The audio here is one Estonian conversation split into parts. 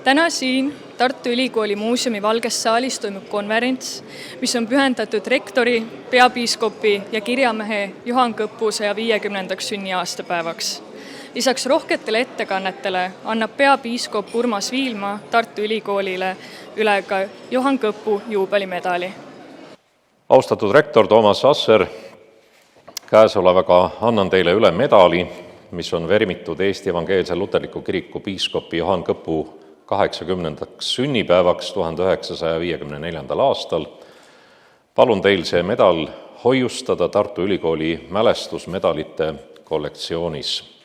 Täna siin Tartu Ülikooli muuseumi Valges saalis toimub konverents, mis on pühendatud rektori, peapiiskopi ja kirjamehe Juhan Kõpu 150. sünniaastapäevaks. Lisaks rohketele ettekannetele annab peapiiskop Urmas Viilma Tartu Ülikoolile üle ka Juhan Kõpu juubelimedali. Austatud rektor Toomas Asser, käesolevaga annan teile üle medali, mis on vermitud Eesti Evangeelse Luterliku Kiriku piiskopi Juhan Kõpu 80. sünnipäevaks 1954. aastal. Palun teil see medal hoiustada Tartu Ülikooli mälestusmedalite kollektsioonis.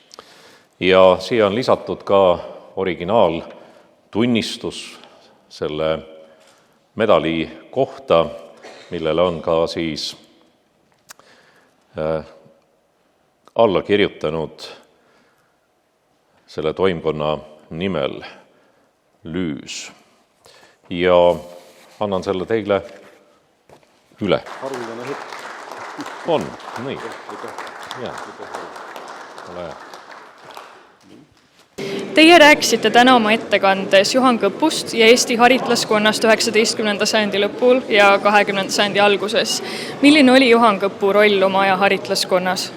Ja siia on lisatud ka originaaltunnistus selle medali kohta, millele on ka siis alla kirjutanud selle toimkonna nimel Lüüs. Ja annan selle teile üle. On, nii. Ole hea. Teie rääkisite täna oma ettekandes Juhan Kõpust ja Eesti haritlaskonnast 19. sajandi lõpul ja 20. sajandi alguses. Milline oli Juhan Kõpu roll oma aja haritlaskonnas?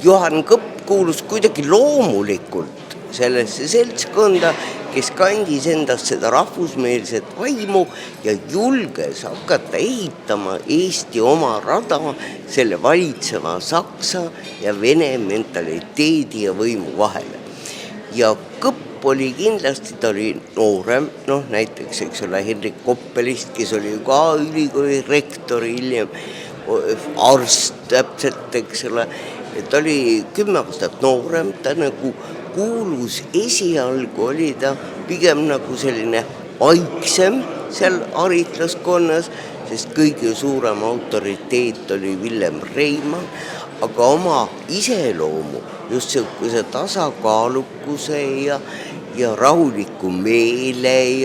Juhan Kõpp kuulus kuidagi loomulikult sellesse seltskonda, kes kandis endast seda rahvusmeelset vaimu ja julges hakata ehitama Eesti oma rada selle valitseva Saksa ja Vene mentaliteedi ja võimu vahele. Ja Kõpp oli kindlasti, ta oli noorem, näiteks, Henrik Koppelist, kes oli ju ka ülikooli rektor, hiljem arst täpselt, ta oli 10 aastat noorem, ta nagu kuulus esialgu, oli ta pigem nagu selline vaiksem seal haritlaskonnas, sest kõige suurem autoriteet oli Villem Reimann, aga oma iseloomu, just sellise tasakaalukuse ja rahuliku meele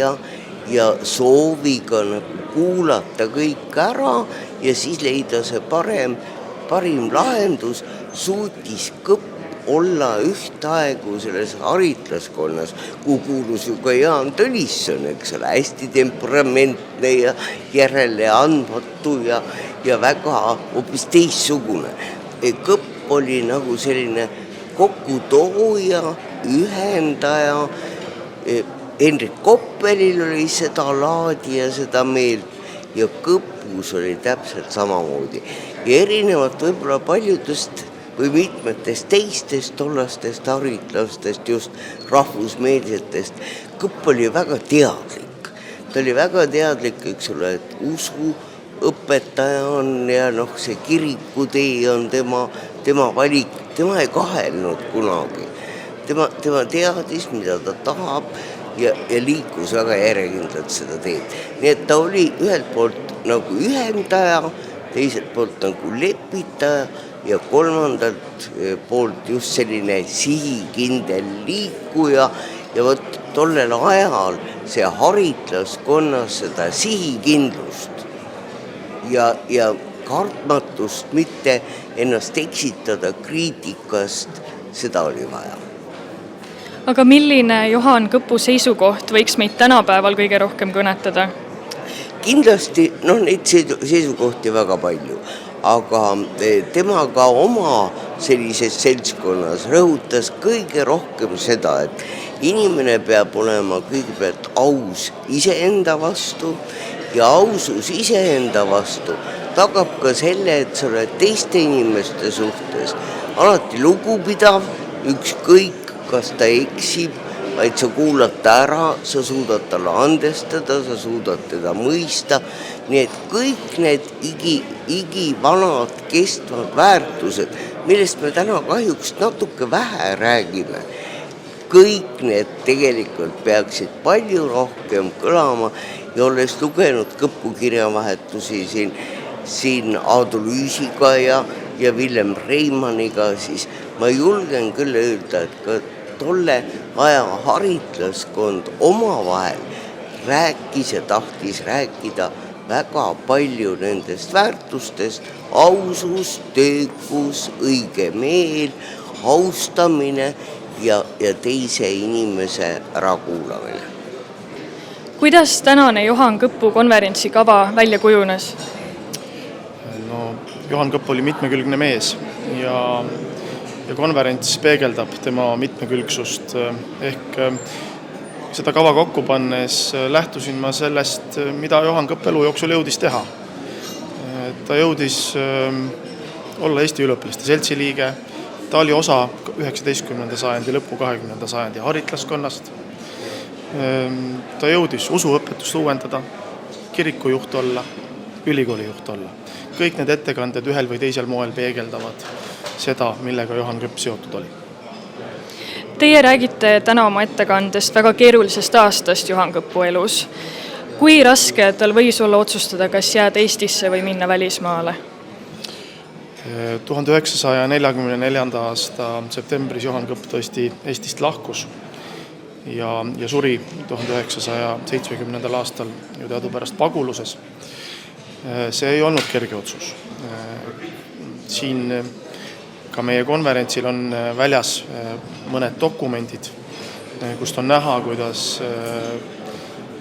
ja sooviga nagu kuulata kõik ära ja siis leida see parim lahendus, suutis Kõpp olla ühtaegu selles haritlaskonnas, kuhu kuulus ju ka Jaan Tõnisson, hästi temperamentne ja järeleandmatu ja väga hoopis teistsugune. Kõpp oli nagu selline kokkutooja, ühendaja. Henrik Koppelil oli seda laadi ja seda meelt ja Kõpus oli täpselt samamoodi. Ja erinevalt võib-olla paljudest või mitmetest teistest tollastest haritlastest, just rahvusmeelsetest, Kõpp oli väga teadlik. Ta oli väga teadlik, et usuõpetaja on ja see kirikutee on tema valik, tema ei kahelnud kunagi. Tema teadis, mida ta tahab ja liikus väga järjekindlalt seda teed. Nii et ta oli ühelt poolt nagu ühendaja, teiselt poolt nagu lepitaja ja kolmandalt poolt just selline sihikindel liikuja ja vot tollel ajal see haritlaskonnas seda sihikindlust ja kartmatust mitte ennast eksitada kriitikast, seda oli vaja. Aga milline Juhan Kõpu seisukoht võiks meid tänapäeval kõige rohkem kõnetada? Kindlasti, neid seisukohti väga palju, aga tema ka oma sellises seltskonnas rõhutas kõige rohkem seda, et inimene peab olema kõigepealt aus iseenda vastu ja ausus iseenda vastu tagab ka selle, et sa oled teiste inimeste suhtes alati lugupidav, ükskõik kas ta eksib, vaid sa kuulad ta ära, sa suudad talle andestada, sa suudad teda mõista. Nii et kõik need igivanad kestvad väärtused, millest me täna kahjuks natuke vähe räägime, kõik need tegelikult peaksid palju rohkem kõlama ja olles lugenud Kõpu kirjavahetusi siin Aadu Lüüsiga ja Villem Reimanniga, siis ma julgen küll öelda, et ka tolle aja haritlaskond omavahel rääkis ja tahtis rääkida väga palju nendest väärtustest, ausus, töökus, õige meel, austamine ja teise inimese ärakuulamine. Kuidas tänane Johan Kõpu konverentsi kava välja kujunes? No, Johan Kõpp oli mitmekülgne mees ja konverents peegeldab tema mitmekülgsust. Ehk seda kava kokku pannes lähtusin ma sellest, mida Johan Kõpp elu jooksul jõudis teha. Ta jõudis olla Eesti üliõpilaste seltsi liige, ta oli osa 19. sajandi lõpu 20. sajandi haritlaskonnast. Ta jõudis usuõpetust uuendada, kirikujuht olla, ülikooli juht olla. Kõik need ettekanded ühel või teisel moel peegeldavad seda, millega Johan Kõpp seotud oli. Teie räägite täna oma ettekandest väga keerulisest aastast Johan Kõpu elus. Kui raske tal võis olla otsustada, kas jääda Eestisse või minna välismaale? 1944. aasta septembris Johan Kõpp tõesti Eestist lahkus ja suri 1970. aastal ju teadupärast paguluses. See ei olnud kerge otsus. Siin ka meie konverentsil on väljas mõned dokumendid, kust on näha, kuidas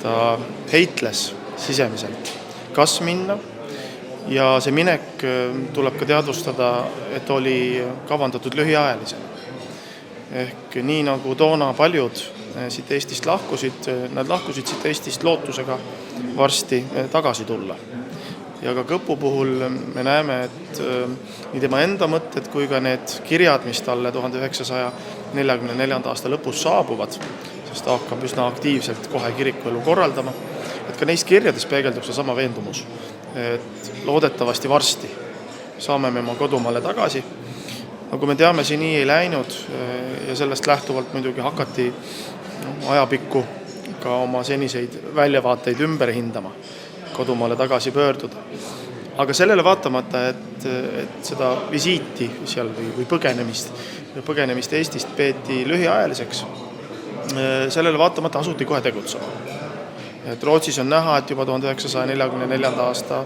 ta heitles sisemiselt, kas minna. Ja see minek tuleb ka teadvustada, et oli kavandatud lühiajalisena. Ehk nii nagu toona paljud siit Eestist lahkusid, nad lahkusid siit Eestist lootusega varsti tagasi tulla. Ja ka Kõpu puhul me näeme, et nii tema enda mõtted kui ka need kirjad, mis talle 1944. aasta lõpus saabuvad, sest ta hakkab üsna aktiivselt kohe kirikuelu korraldama, et ka neis kirjades peegeldub see sama veendumus, et loodetavasti varsti saame me oma kodumaale tagasi. Nagu me teame, see nii ei läinud ja sellest lähtuvalt muidugi hakati ajapikku ka oma seniseid väljavaateid ümber hindama, kodumaale tagasi pöörduda. Aga sellele vaatamata, et seda visiiti seal või põgenemist Eestist peeti lühiajaliseks, sellele vaatamata asuti kohe tegutsema. Et Rootsis on näha, et juba 1944. aasta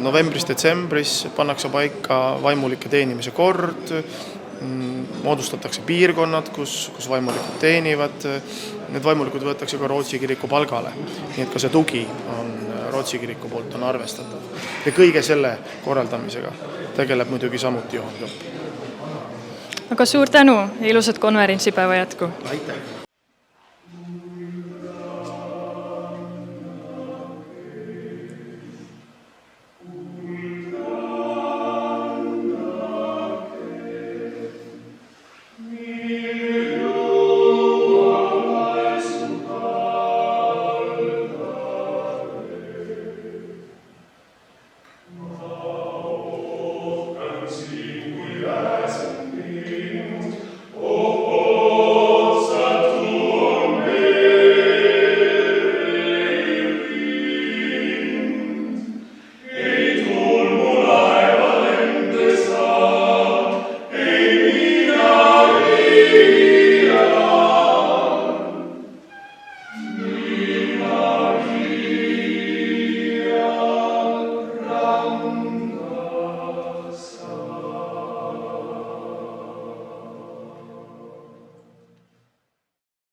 novembris-detsembris pannakse paika vaimulike teenimise kord, moodustatakse piirkonnad, kus vaimulikud teenivad. Need vaimulikud võetakse ka Rootsi kiriku palgale, nii et ka see tugi on Rootsi kiriku poolt on arvestatav. Ja kõige selle korraldamisega tegeleb muidugi samuti Johan Kõpp. Aga suur tänu ja ilusat konverentsipäeva jätku! Aitäh!